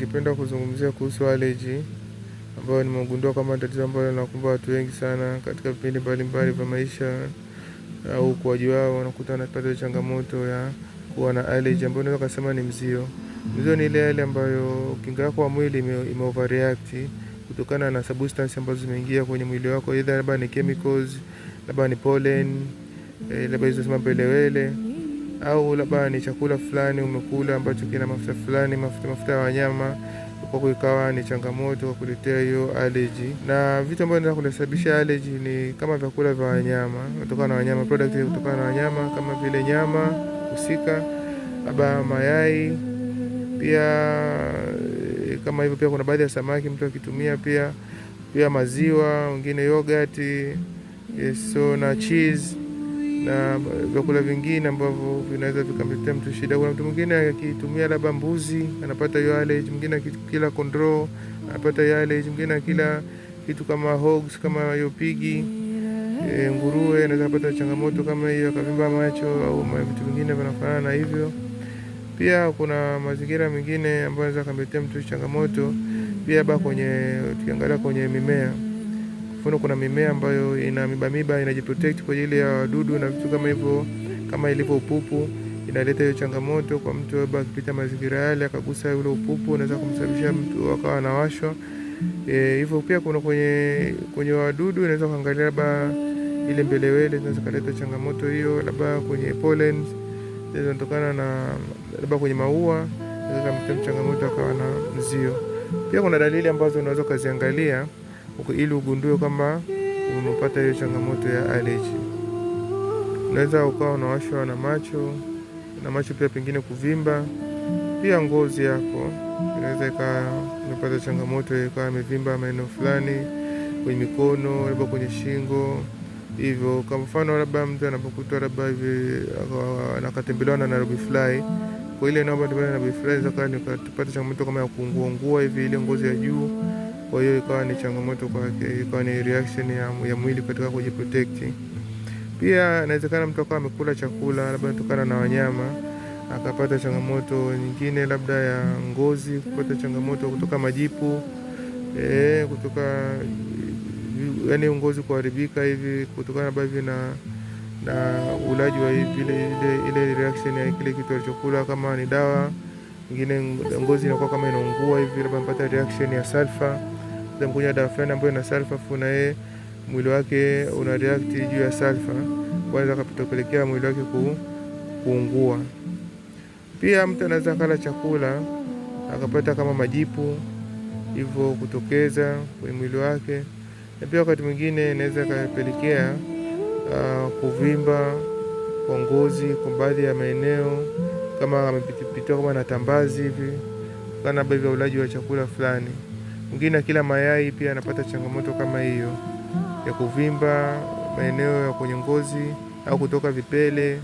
ningependa kuzungumzia kuhusu allergy ambayo nimegundua kama tatizo ambalo linakumba watu wengi sana katika vipindi mbalimbali vya maisha au ukuaji wao. Wanakuta wanapata changamoto ya kuwa na allergy ambayo unaweza kusema ni mzio. Mzio ni ile hali ambayo kinga yako ya mwili ime overreact kutokana na substance ambazo zimeingia kwenye mwili wako, either labda ni chemicals, labda ni pollen, labda hizo sema pelewele, au labda ni chakula fulani umekula ambacho kina mafuta fulani, mafuta ya wanyama, kwa ikawa ni changamoto kwa kuletea hiyo allergy. Na vitu ambavyo vinaweza kusababisha allergy ni kama vyakula vya wanyama, kutokana na wanyama, product kutokana na wanyama kama vile nyama husika, labda mayai, pia kama hivyo. Pia kuna baadhi ya samaki mtu akitumia, pia maziwa, wengine yogurt, so na cheese na vyakula vingine ambavyo vinaweza vikamletea mtu shida. Kuna mtu mwingine akitumia labda mbuzi anapata hiyo allergy, mwingine akila kondoo anapata hiyo allergy, mwingine akila kitu kama hogs, kama hiyo pigi, nguruwe, anaweza kupata changamoto kama hiyo, akavimba macho au vitu vingine vinafanana na hivyo. Pia kuna mazingira mengine ambayo yanaweza kumletea mtu changamoto pia tukiangalia kwenye mimea. Kuna mimea ambayo ina miba inajiprotect kwa ajili ya wadudu na vitu kama hivyo, kama ilivyo upupu, inaleta hiyo changamoto kwa mtu labda akipita mazingira yale akagusa ule upupu, unaweza kumsababisha mtu akawa anawashwa. Hivyo pia kuna kwenye wadudu inaweza kuangalia labda ile mbelewele inaweza kuleta changamoto hiyo, labda kwenye pollen zinatokana na labda kwenye maua inaweza kumletea changamoto akawa na mzio. Pia kuna dalili ambazo unaweza kuziangalia ili ugundue kama umepata hiyo changamoto ya allergy. Unaweza ukawa unawashwa na macho pia pengine kuvimba. Pia ngozi yako inaweza ikawa umepata changamoto ikawa imevimba maeneo fulani kwenye mikono, labda kwenye shingo. Hivyo kama mfano labda mtu anapokutwa labda hivi anakatembelewa na Nairobi fly, kwa ile namba ndio Nairobi fly zaka nikapata changamoto kama ya kuungua hivi ile ngozi ya juu. Kwa hiyo ikawa ni changamoto kwake, ikawa ni reaction ya mwili katika kujiprotect. Pia inawezekana mtu akawa amekula chakula labda kutokana na wanyama akapata changamoto nyingine, labda ya ngozi kupata changamoto kutoka majipu, kutoka yani ngozi kuharibika hivi kutokana labda hivi na ulaji wa hivi ile reaction ya kile kitu alichokula, kama ni dawa nyingine ngozi inakuwa kama inaungua hivi, labda mpata reaction ya sulfur, mkunya dawa fulani ambayo ina sulfur, na mwili wake una react juu ya sulfur, kwanza kapitopelekea mwili wake kuungua. Pia mtu anaweza kula chakula akapata kama majipu hivyo kutokeza kwenye mwili wake, na pia wakati mwingine inaweza kapelekea kuvimba kwa ngozi kwa baadhi ya maeneo, kama amepita kama na tambazi hivi kana baadhi ya ulaji wa chakula fulani. Mwingine kila mayai pia anapata changamoto kama hiyo ya kuvimba maeneo ya kwenye ngozi au kutoka vipele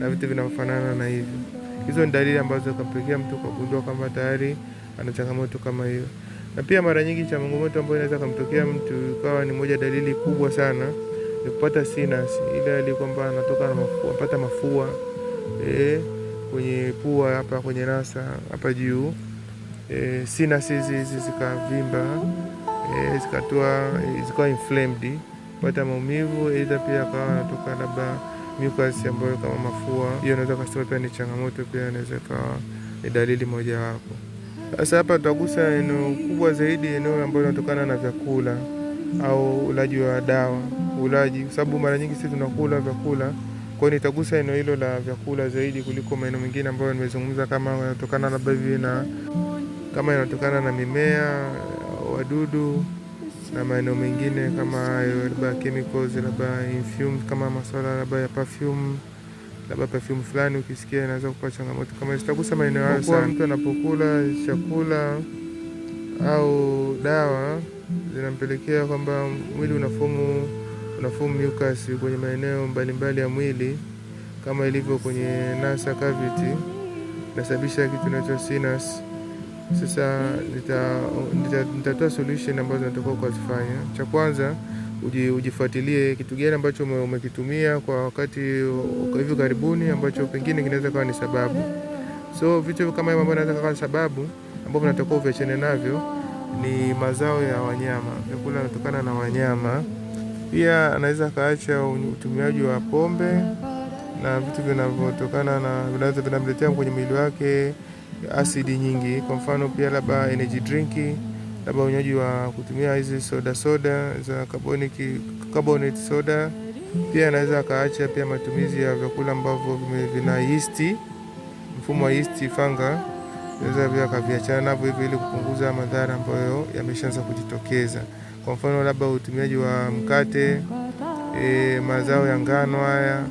na vitu vinafanana na hivyo. Hizo ni dalili ambazo kapelekea mtu kugundua kama tayari ana changamoto kama hiyo. Na pia mara nyingi changamoto ambayo inaweza kumtokea mtu ikawa ni moja dalili kubwa sana ni kupata sinus, ile hali kwamba anatoka na mafua, apata mafua kwenye pua hapa, kwenye nasa hapa juu. Sinus hizi zikavimba, zikawa inflamed, pata maumivu, aidha pia akawa anatoka labda mucus ambayo kama mafua. Hiyo inaweza kusema pia ni changamoto, pia inaweza kuwa ni dalili moja wapo. Sasa hapa tutagusa eneo kubwa zaidi, eneo ambalo linatokana na vyakula au ulaji wa dawa, kwa sababu mara nyingi sisi tunakula vyakula. Kwa hiyo nitagusa eneo hilo la vyakula zaidi kuliko maeneo mengine ambayo nimezungumza, kama yanatokana labda hivi kama yanatokana na mimea, wadudu na maeneo mengine kama labda chemicals, labda perfume, kama masuala labda ya perfume fulani ukisikia inaweza kupata changamoto kama hiyo. Sitagusa maeneo hayo sana. Mtu anapokula chakula au dawa zinampelekea kwamba mwili unafomu mucus kwenye maeneo mbalimbali ya mwili, kama ilivyo kwenye nasal cavity, inasababisha kitu kinaitwa sinus. Sasa nitatoa solution ambazo natakiwa kuzifanya. Cha kwanza, ujifuatilie kitu gani ambacho umekitumia kwa wakati hivi karibuni ambacho pengine kinaweza kuwa ni sababu. So vitu kama hivyo ambavyo vinaweza kuwa sababu ambavyo natakiwa uviachane navyo ni mazao ya wanyama, vyakula vinatokana na wanyama. Pia anaweza kaacha utumiaji wa pombe na vitu vinavyotokana na vinamletea kwenye mwili wake asidi nyingi. Kwa mfano pia labda energy drink, labda unywaji wa kutumia hizi soda za carbonate soda. Pia anaweza kaacha pia matumizi ya vyakula ambavyo vina yeast, mfumo wa yeast fanga, anaweza pia kaviachana navyo hivi ili kupunguza madhara ambayo yameshaanza kujitokeza. Kwa mfano labda utumiaji wa mkate, mazao ya ngano haya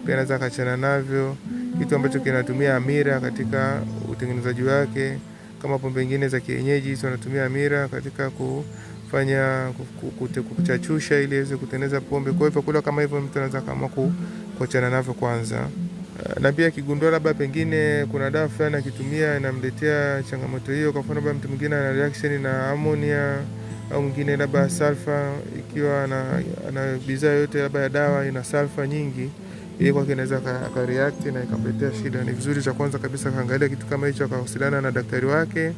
pia anaweza kaachana navyo. Kitu ambacho kinatumia amira katika utengenezaji wake, kama pombe nyingine za kienyeji wanatumia amira katika kufanya kuchachusha ili iweze kutengeneza pombe. Kwa hivyo kula kama hivyo mtu anaweza kama kuachana navyo kwanza. Na pia kigundua labda pengine kuna dawa fulani akitumia inamletea changamoto hiyo. Kwa mfano mtu mwingine ana reaction na ammonia au mwingine labda sulfur, ikiwa ana bidhaa yote labda ya dawa ina sulfur nyingi, yeye kwake inaweza ka react na ikamletea shida. Ni vizuri cha kwanza kabisa kaangalia kitu kama hicho, akawasiliana na daktari wake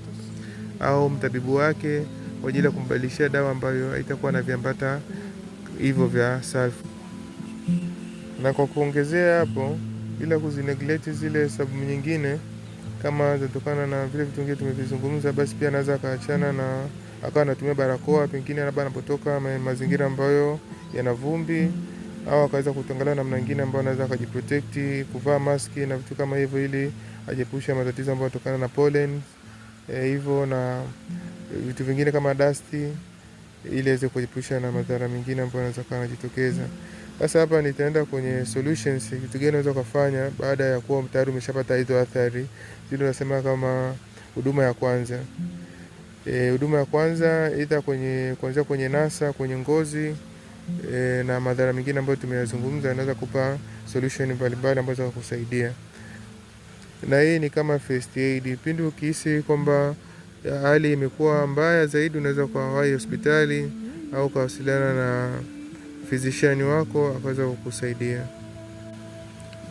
au mtabibu wake kwa ajili ya kumbadilishia dawa ambayo haitakuwa na viambata hivyo vya sulfur. Na kwa kuongezea hapo, bila kuzineglect zile sababu nyingine kama zinatokana na vile vitu vingine tumevizungumza, basi pia anaweza kaachana na akawa anatumia barakoa pengine labda anapotoka mazingira ambayo yana vumbi, au akaweza kutangalia namna nyingine ambayo anaweza kujiprotect, kuvaa maski na vitu kama hivyo ili ajiepushe matatizo ambayo yanatokana na pollen hivyo na vitu vingine kama dust, ili aweze kujiepusha na madhara mengine ambayo yanaweza kujitokeza. Sasa hapa nitaenda kwenye solutions, kitu gani unaweza kufanya baada ya kuwa tayari umeshapata hizo athari. Zile tunasema kama huduma ya kwanza. Huduma ya kwanza aidha kuanzia kwenye nasa, kwenye ngozi na madhara mengine ambayo tumeyazungumza, inaweza kupa solution mbalimbali ambazo zitakusaidia. Na hii ni kama first aid. Pindi ukihisi kwamba hali imekuwa mbaya zaidi, unaweza kuwahi hospitali au kuwasiliana na physician wako akaweza kukusaidia.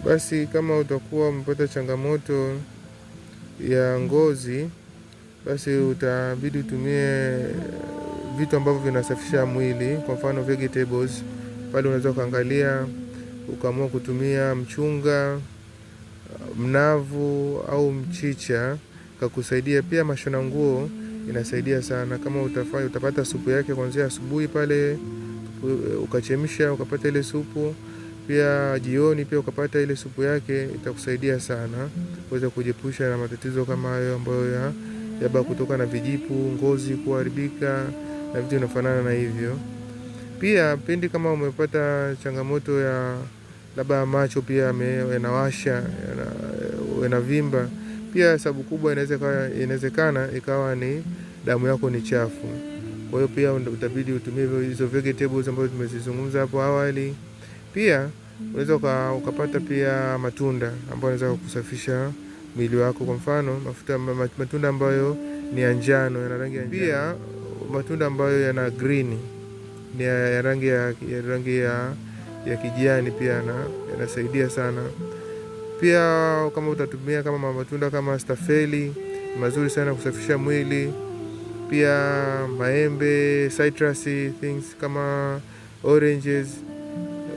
Basi kama utakuwa umepata changamoto ya ngozi, basi utabidi utumie vitu ambavyo vinasafisha mwili, kwa mfano vegetables. Pale unaweza kuangalia ukaamua kutumia mchunga, mnavu au mchicha kakusaidia. Pia mashona nguo inasaidia sana. Kama utapata supu yake kuanzia asubuhi pale ukachemsha ukapata ile supu, pia jioni pia ukapata ile supu yake, itakusaidia sana kuweza kujiepusha na matatizo kama hayo ambayo yaba kutoka na vijipu, ngozi kuharibika na vitu vinafanana na hivyo. Pia pindi kama umepata changamoto ya labda macho pia yanawasha, yanavimba, pia sababu kubwa inawezekana ikawa ni damu yako ni chafu. Kwa hiyo pia utabidi utumie hizo vegetables ambazo tumezizungumza hapo awali. Pia unaweza ukapata pia matunda ambayo yanaweza kusafisha mwili wako. Kwa mfano matunda ambayo ni ya njano, yana rangi ya njano. Pia matunda ambayo yana green, ni ya rangi ya kijani, pia yanasaidia sana. Pia kama utatumia kama matunda kama stafeli, mazuri sana kusafisha mwili. Pia maembe, citrus things kama oranges,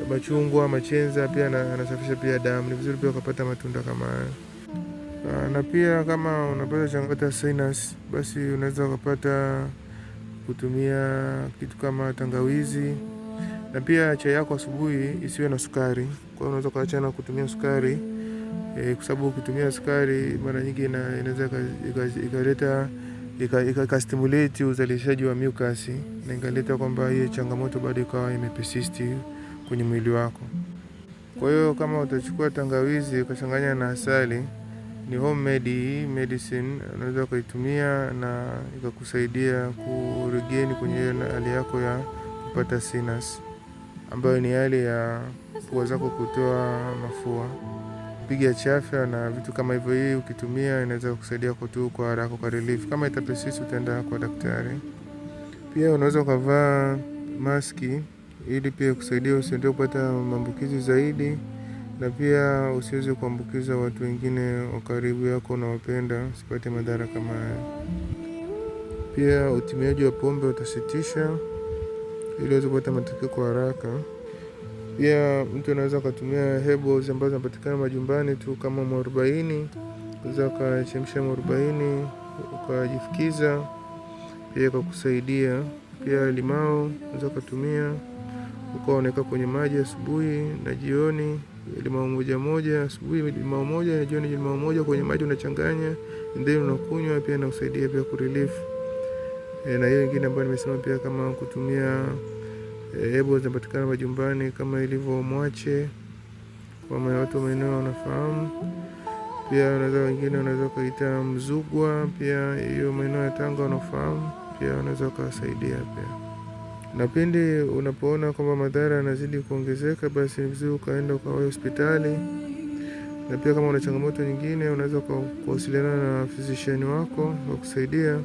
machungwa, machenza pia yanasafisha pia damu. Ni vizuri pia ukapata matunda kama haya. Na pia kama unapata changamoto ya sinus, basi unaweza ukapata kutumia kitu kama tangawizi. Na pia chai yako asubuhi isiwe na sukari. Kwa hiyo unaweza kuachana kutumia sukari, kwa sababu ukitumia sukari mara nyingi inaweza ikaleta ikastimulate uzalishaji wa mucus na ingaleta kwamba hiyo changamoto bado ikawa imepersist kwenye mwili wako. Kwa hiyo kama utachukua tangawizi ukachanganya na asali, ni homemade medicine, unaweza kuitumia na ikakusaidia kuregain kwenye hali yako ya kupata sinus, ambayo ni hali ya pua zako kutoa mafua, piga chafya na vitu kama hivyo. Hii ukitumia inaweza kusaidia kwa haraka kwa relief. Kama itapersist utaenda kwa daktari. Pia unaweza kuvaa maski ili pia kusaidia usiendelee kupata maambukizi zaidi. na pia usiweze kuambukiza watu wengine wa karibu yako unaowapenda, usipate madhara kama haya. Pia utumiaji wa pombe utasitisha ili uweze kupata matokeo kwa haraka. Pia mtu anaweza kutumia herbals ambazo zinapatikana majumbani tu kama mwarobaini, unaweza ukachemsha mwarobaini ukajifukiza pia kwa kusaidia. Pia limao unaweza kutumia ukawa unaweka kwenye maji asubuhi na jioni, limao moja asubuhi, limao moja na jioni limao moja kwenye maji unachanganya, ndio unakunywa, pia inasaidia pia kurelief. Na hiyo nyingine ambayo nimesema pia kama kutumia herbals zinapatikana majumbani kama ilivyo mwache, kwa watu maeneo wanafahamu. Pia wengine wanaweza kuita mzugwa, pia hiyo maeneo ya Tanga wanafahamu, pia wanaweza kusaidia pia. Na pindi unapoona kwamba madhara yanazidi kuongezeka, basi ni vizuri ukaenda kwa hospitali. Na pia kama una changamoto nyingine, unaweza kuwasiliana na physician wako wa kusaidia.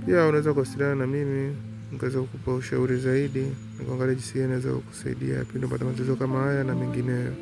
Pia unaweza kuwasiliana na mimi nikaweza kukupa ushauri zaidi na kuangalia jinsi naweza kukusaidia pindi unapata matatizo kama haya na mengineyo.